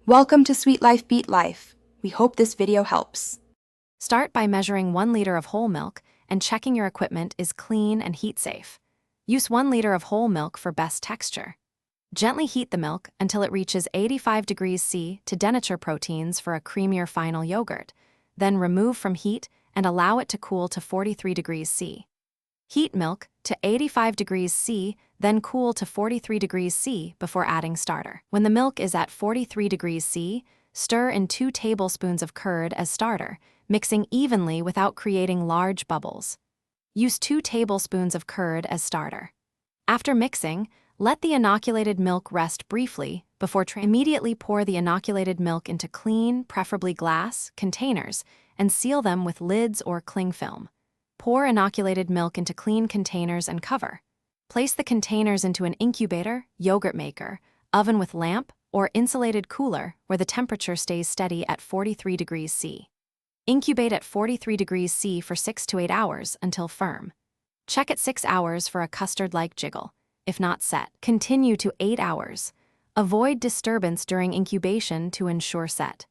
Welcome to Sweet Life Beat Life. We hope this video helps. Start by measuring 1 liter of whole milk and checking your equipment is clean and heat safe. Use 1 liter of whole milk for best texture. Gently heat the milk until it reaches 85 degrees C to denature proteins for a creamier final yogurt. Then remove from heat and allow it to cool to 43 degrees C. Heat milk to 85 degrees C, then cool to 43 degrees C before adding starter. When the milk is at 43 degrees C, stir in 2 tablespoons of curd as starter, mixing evenly without creating large bubbles. Use 2 tablespoons of curd as starter. After mixing, let the inoculated milk rest briefly before immediately pour the inoculated milk into clean, preferably glass, containers and seal them with lids or cling film. Pour inoculated milk into clean containers and cover. Place the containers into an incubator, yogurt maker, oven with lamp, or insulated cooler where the temperature stays steady at 43 degrees C. Incubate at 43 degrees C for 6 to 8 hours until firm. Check at 6 hours for a custard-like jiggle. If not set, continue to 8 hours. Avoid disturbance during incubation to ensure set.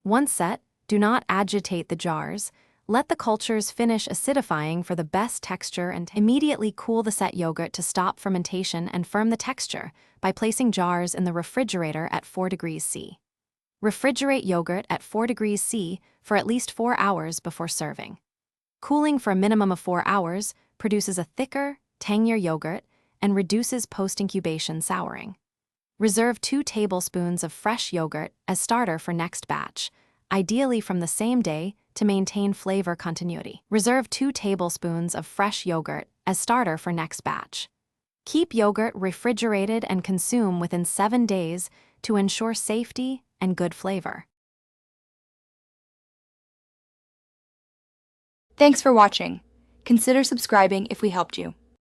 Once set, do not agitate the jars. Let the cultures finish acidifying for the best texture and immediately cool the set yogurt to stop fermentation and firm the texture by placing jars in the refrigerator at 4 degrees C. Refrigerate yogurt at 4 degrees C for at least 4 hours before serving. Cooling for a minimum of 4 hours produces a thicker, tangier yogurt and reduces post-incubation souring. Reserve 2 tablespoons of fresh yogurt as starter for next batch, ideally from the same day to maintain flavor continuity. Reserve 2 tablespoons of fresh yogurt as starter for next batch. Keep yogurt refrigerated and consume within 7 days to ensure safety and good flavor. Thanks for watching. Consider subscribing if we helped you.